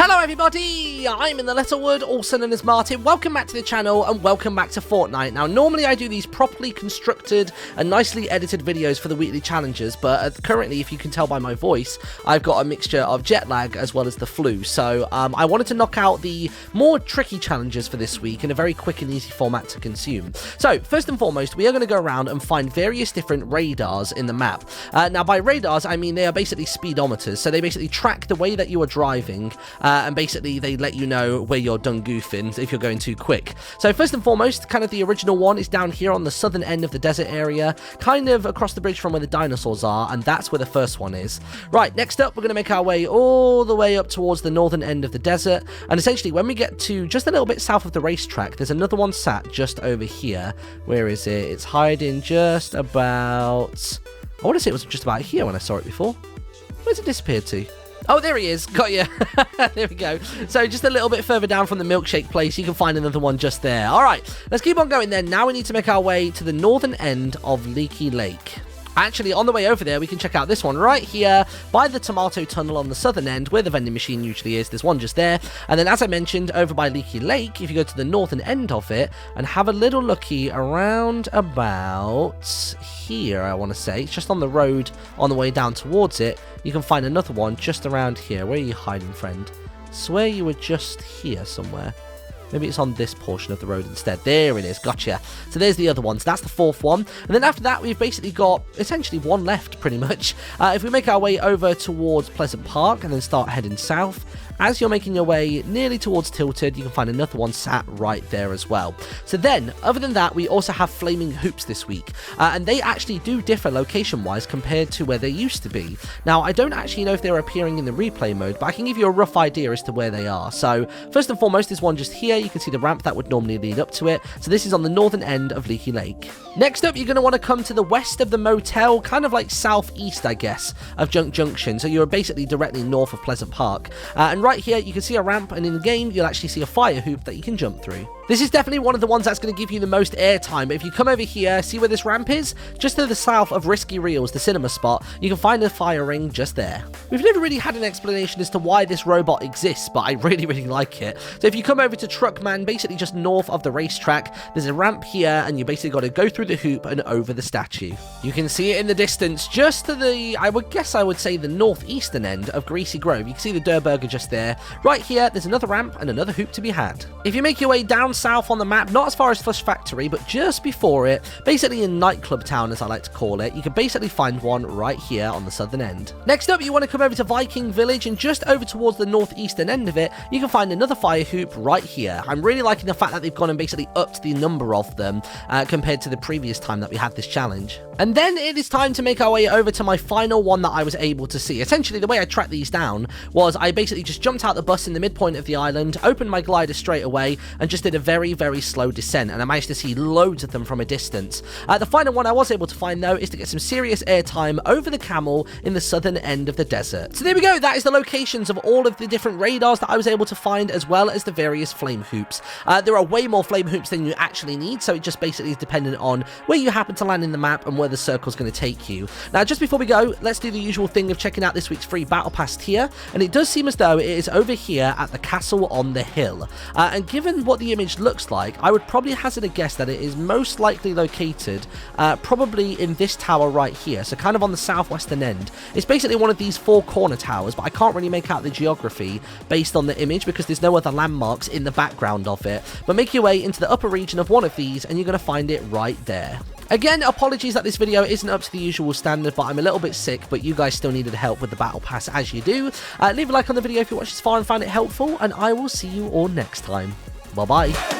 Hello everybody, I'm InTheLittleWood, also known as Martin. Welcome back to the channel and welcome back to Fortnite. Now normally I do these properly constructed and nicely edited videos for the weekly challenges, but currently, if you can tell by my voice, I've got a mixture of jet lag as well as the flu. So I wanted to knock out the more tricky challenges for this week in a very quick and easy format to consume. So first and foremost, we are going to go around and find various different radars in the map. Now by radars, I mean they are basically speedometers, so they basically track the way that you are driving, and basically they let you know where you're done goofing if you're going too quick. So first and foremost, kind of the original one is down here on the southern end of the desert area, kind of across the bridge from where the dinosaurs are, and that's where the first one is. Right, next up, we're going to make our way all the way up towards the northern end of the desert, and essentially when we get to just a little bit south of the racetrack, there's another one sat just over here. Where is it? It's hiding just about... I want to say it was just about here when I saw it before. Where's it disappeared to? Oh, there he is. Got you. There we go. So just a little bit further down from the milkshake place, you can find another one just there. All right, let's keep on going then. Now we need to make our way to the northern end of Leaky Lake. Actually, on the way over there, we can check out this one right here by the tomato tunnel on the southern end where the vending machine usually is. There's one just there. And then, as I mentioned, over by Leaky Lake, if you go to the northern end of it and have a little looky around about here, I want to say, it's just on the road on the way down towards it, you can find another one just around here. Where are you hiding, friend? Swear you were just here somewhere. Maybe it's on this portion of the road instead. There it is. Gotcha. So there's the other ones. That's the fourth one. And then after that, we've basically got essentially one left, pretty much. If we make our way over towards Pleasant Park and then start heading south, as you're making your way nearly towards Tilted, you can find another one sat right there as well. So then, other than that, we also have flaming hoops this week. And they actually do differ location-wise compared to where they used to be. Now, I don't actually know if they're appearing in the replay mode, but I can give you a rough idea as to where they are. So, first and foremost, there's one just here. You can see the ramp that would normally lead up to it. So this is on the northern end of Leaky Lake. Next up, you're going to want to come to the west of the motel, kind of like southeast, I guess, of Junk Junction. So you're basically directly north of Pleasant Park. And right here, you can see a ramp, and in the game, you'll actually see a fire hoop that you can jump through. This is definitely one of the ones that's going to give you the most airtime. But if you come over here, see where this ramp is? Just to the south of Risky Reels, the cinema spot, you can find a fire ring just there. We've never really had an explanation as to why this robot exists, but I really, really like it. So if you come over to Truckman, basically just north of the racetrack, there's a ramp here, and you basically got to go through the hoop and over the statue. You can see it in the distance, just to the, I would say the northeastern end of Greasy Grove. You can see the Durr Burger just there. Right here, there's another ramp and another hoop to be had. If you make your way down south on the map, not as far as Flush Factory, but just before it, basically in Nightclub Town, as I like to call it, you can basically find one right here on the southern end. Next up, you want to come over to Viking Village, and just over towards the northeastern end of it, you can find another fire hoop right here. I'm really liking the fact that they've gone and basically upped the number of them compared to the previous time that we had this challenge. And then it is time to make our way over to my final one that I was able to see. Essentially, the way I tracked these down was I basically just jumped out the bus in the midpoint of the island, opened my glider straight away, and just did a very, very slow descent, and I managed to see loads of them from a distance. The final one I was able to find, though, is to get some serious airtime over the camel in the southern end of the desert. So there we go. That is the locations of all of the different radars that I was able to find, as well as the various flame hoops. There are way more flame hoops than you actually need, so it just basically is dependent on where you happen to land in the map and where the circle's going to take you. Now, just before we go, let's do the usual thing of checking out this week's free battle pass tier, and it does seem as though it is over here at the castle on the hill. And given what the image looks like, I would probably hazard a guess that it is most likely located probably in this tower right here, so kind of on the southwestern end. It's basically one of these four corner towers, but I can't really make out the geography based on the image because there's no other landmarks in the background of it. But make your way into the upper region of one of these and you're going to find it right there. Again, apologies that this video isn't up to the usual standard, but I'm a little bit sick, but you guys still needed help with the battle pass as you do. Leave a like on the video if you watched this far and found it helpful, and I will see you all next time. Bye-bye.